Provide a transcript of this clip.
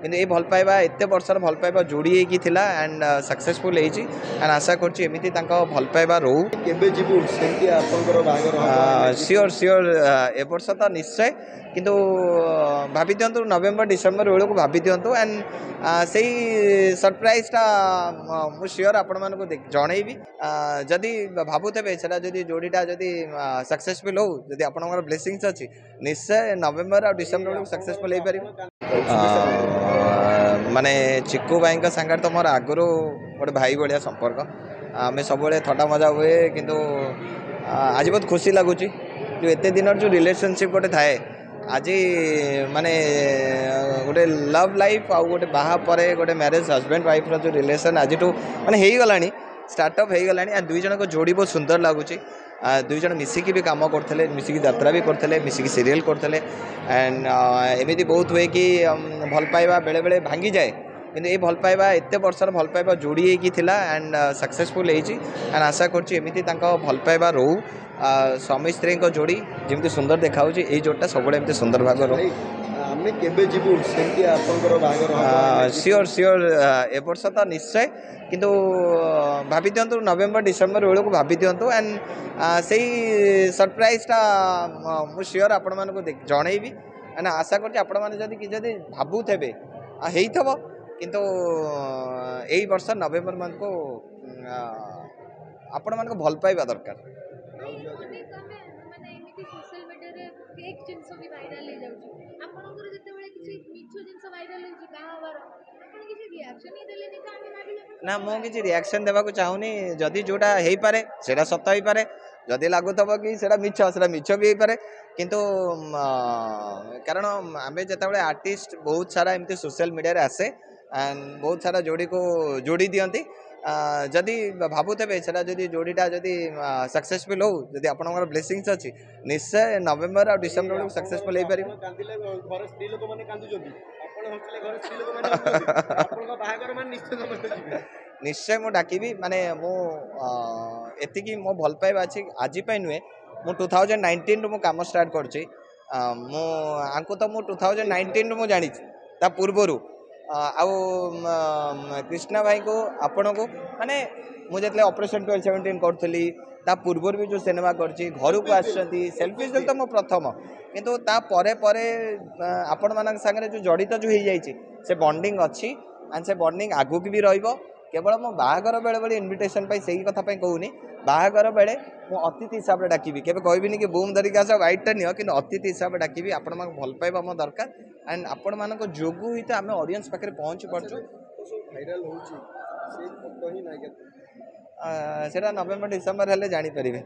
କିନ୍ତୁ ଏଇ ଭଲ ପାଇବା ଏତେ ବର୍ଷର ଭଲ ପାଇବା ଯୋଡ଼ି ହେଇକି ଥିଲା ଆଣ୍ଡ ସକ୍ସେସଫୁଲ୍ ହେଇଛି ଆଣ୍ଡ ଆଶା କରୁଛି ଏମିତି ତାଙ୍କ ଭଲ ପାଇବା ରହୁ। କେବେ ଯିବୁ ସେମିତି ଆପଣଙ୍କର ବାହାଘର ସିଓର ସିଓର ଏ ବର୍ଷ ତ ନିଶ୍ଚୟ କିନ୍ତୁ ଭାବି ଦିଅନ୍ତୁ ନଭେମ୍ବର ଡିସେମ୍ବର ବେଳକୁ ଭାବି ଦିଅନ୍ତୁ ଆଣ୍ଡ ସେଇ ସରପ୍ରାଇଜଟା ମୁଁ ସିଓର ଆପଣମାନଙ୍କୁ ଜଣେଇବି। ଯଦି ଭାବୁଥିବେ ସେଟା ଯଦି ଯୋଡ଼ିଟା ଯଦି ସକ୍ସେସଫୁଲ୍ ହଉ ଯଦି ଆପଣଙ୍କର ବ୍ଲେସିଂସ୍ ଅଛି ନିଶ୍ଚୟ ନଭେମ୍ବର ଆଉ ଡିସେମ୍ବର ବେଳକୁ ସକ୍ସେସଫୁଲ୍ ହେଇପାରିବ। ମାନେ ଚିକୁ ଭାଇଙ୍କ ସାଙ୍ଗରେ ତ ମୋର ଆଗରୁ ଗୋଟେ ଭାଇ ଭଳିଆ ସମ୍ପର୍କ ଆମେ ସବୁବେଳେ ଥଟ୍ଟା ମଜା ହୁଏ କିନ୍ତୁ ଆଜି ବହୁତ ଖୁସି ଲାଗୁଛି ଯେଉଁ ଏତେ ଦିନର ଯେଉଁ ରିଲେସନସିପ୍ ଗୋଟେ ଥାଏ ଆଜି ମାନେ ଗୋଟେ ଲଭ୍ ଲାଇଫ୍ ଆଉ ଗୋଟେ ବାହା ପରେ ଗୋଟେ ମ୍ୟାରେଜ୍ ହଜବେଣ୍ଡ ୱାଇଫ୍ର ଯେଉଁ ରିଲେସନ୍ ଆଜିଠୁ ମାନେ ହେଇଗଲାଣି ଷ୍ଟାର୍ଟଅପ୍ ହେଇଗଲାଣି ଆଉ ଦୁଇ ଜଣଙ୍କ ଯୋଡ଼ି ବହୁତ ସୁନ୍ଦର ଲାଗୁଛି। ଦୁଇ ଜଣ ମିଶିକି ବି କାମ କରୁଥିଲେ ମିଶିକି ଯାତ୍ରା ବି କରୁଥିଲେ ମିଶିକି ସିରିଏଲ୍ କରୁଥିଲେ ଆଣ୍ଡ ଏମିତି ବହୁତ ହୁଏ କି ଭଲ ପାଇବା ବେଳେବେଳେ ଭାଙ୍ଗିଯାଏ କିନ୍ତୁ ଏଇ ଭଲ ପାଇବା ଏତେ ବର୍ଷର ଭଲ ପାଇବା ଯୋଡ଼ି ହେଇକି ଥିଲା ଆଣ୍ଡ ସକ୍ସେସଫୁଲ୍ ହେଇଛି ଆଣ୍ଡ ଆଶା କରୁଛି ଏମିତି ତାଙ୍କ ଭଲ ପାଇବା ରହୁ। ସ୍ୱାମୀ ସ୍ତ୍ରୀଙ୍କ ଯୋଡ଼ି ଯେମିତି ସୁନ୍ଦର ଦେଖାହେଉଛି ଏଇ ଯୋଡ଼ିଟା ସବୁବେଳେ ଏମିତି ସୁନ୍ଦର ଭାବରେ ରହୁ। ଆମେ କେବେ ଯିବୁ ସେମିତି ଆପଣଙ୍କର ବାହାଘର ସିଓର ସିଓର ଏ ବର୍ଷ ତ ନିଶ୍ଚୟ କିନ୍ତୁ ଭାବି ଦିଅନ୍ତୁ ନଭେମ୍ବର ଡିସେମ୍ବର ବେଳକୁ ଭାବି ଦିଅନ୍ତୁ ଆଣ୍ଡ ସେଇ ସରପ୍ରାଇଜଟା ମୁଁ ସିଓର ଆପଣମାନଙ୍କୁ ଜଣେଇବି ମାନେ ଆଶା କରୁଛି ଆପଣମାନେ ଯଦି ଭାବୁଥିବେ ହେଇଥିବ କିନ୍ତୁ ଏଇ ବର୍ଷ ନଭେମ୍ବର ମାସକୁ ଆପଣମାନଙ୍କୁ ଭଲ ପାଇବା ଦରକାର। ନା ମୁଁ କିଛି ରିଆକ୍ସନ୍ ଦେବାକୁ ଚାହୁଁନି ଯଦି ଯେଉଁଟା ହେଇପାରେ ସେଇଟା ସତ ହେଇପାରେ ଯଦି ଲାଗୁଥିବ କି ସେଇଟା ମିଛ ବି ହେଇପାରେ କିନ୍ତୁ କାରଣ ଆମେ ଯେତେବେଳେ ଆର୍ଟିଷ୍ଟ ବହୁତ ସାରା ଏମିତି ସୋସିଆଲ ମିଡ଼ିଆରେ ଆସେ ଆଣ୍ଡ ବହୁତ ସାରା ଯୋଡ଼ିକୁ ଯୋଡ଼ି ଦିଅନ୍ତି ଯଦି ଭାବୁଥିବେ ସେଟା ଯଦି ଯୋଡ଼ିଟା ଯଦି ସକ୍ସେସଫୁଲ୍ ହଉ ଯଦି ଆପଣଙ୍କର ବ୍ଲେସିଂସ୍ ଅଛି ନିଶ୍ଚୟ ନଭେମ୍ବର ଆଉ ଡିସେମ୍ବର ବେଳକୁ ସକ୍ସେସଫୁଲ୍ ହେଇପାରିବ। ନିଶ୍ଚୟ ମୁଁ ଡାକିବି ମାନେ ମୁଁ ଏତିକି ମୋ ଭଲ ପାଇବା ଅଛି ଆଜି ପାଇଁ ନୁହେଁ ମୁଁ 2019ରୁ ମୁଁ କାମ ଷ୍ଟାର୍ଟ କରୁଛି ମୁଁ ଆଙ୍କୁ ତ ମୁଁ 2019ରୁ ମୁଁ ଜାଣିଛି ତା ପୂର୍ବରୁ ଆଉ କ୍ରିଷ୍ଣା ଭାଇଙ୍କୁ ଆପଣଙ୍କୁ ମାନେ ମୁଁ ଯେତେବେଳେ ଅପରେସନ୍ 1217 କରୁଥିଲି ତା ପୂର୍ବରୁ ବି ଯେଉଁ ସିନେମା କରିଛି ଘରକୁ ଆସିଛନ୍ତି ସେଲ୍ଫି ଷ୍ଟୋରି ତ ମୁଁ ପ୍ରଥମ କିନ୍ତୁ ତା ପରେ ପରେ ଆପଣମାନଙ୍କ ସାଙ୍ଗରେ ଯେଉଁ ଜଡ଼ିତ ଯେଉଁ ହେଇଯାଇଛି ସେ ବଣ୍ଡିଙ୍ଗ ଅଛି ଆଣ୍ଡ ସେ ବଣ୍ଡିଙ୍ଗ ଆଗକୁ ବି ରହିବ। କେବଳ ମୁଁ ବାହାଘର ବେଳେବେଳେ ଇନଭିଟେସନ୍ ପାଇଁ ସେଇ କଥା ପାଇଁ କହୁନି ବାହାଘର ବେଳେ ମୁଁ ଅତିଥି ହିସାବରେ ଡାକିବି କେବେ କହିବିନି କି ବୁମ୍ ଧରିକି ଆସ ହ୍ୱାଇଟ୍ଟା ନିଅ କିନ୍ତୁ ଅତିଥି ହିସାବରେ ଡାକିବି ଆପଣମାନଙ୍କୁ ଭଲ ପାଇବା ମୋ ଦରକାର ଆଣ୍ଡ ଆପଣମାନଙ୍କ ଯୋଗୁଁ ହିଁ ତ ଆମେ ଅଡ଼ିଏନ୍ସ ପାଖରେ ପହଞ୍ଚି ପାରୁଛୁ। ସେଇଟା ନଭେମ୍ବର ଡିସେମ୍ବର ହେଲେ ଜାଣିପାରିବେ।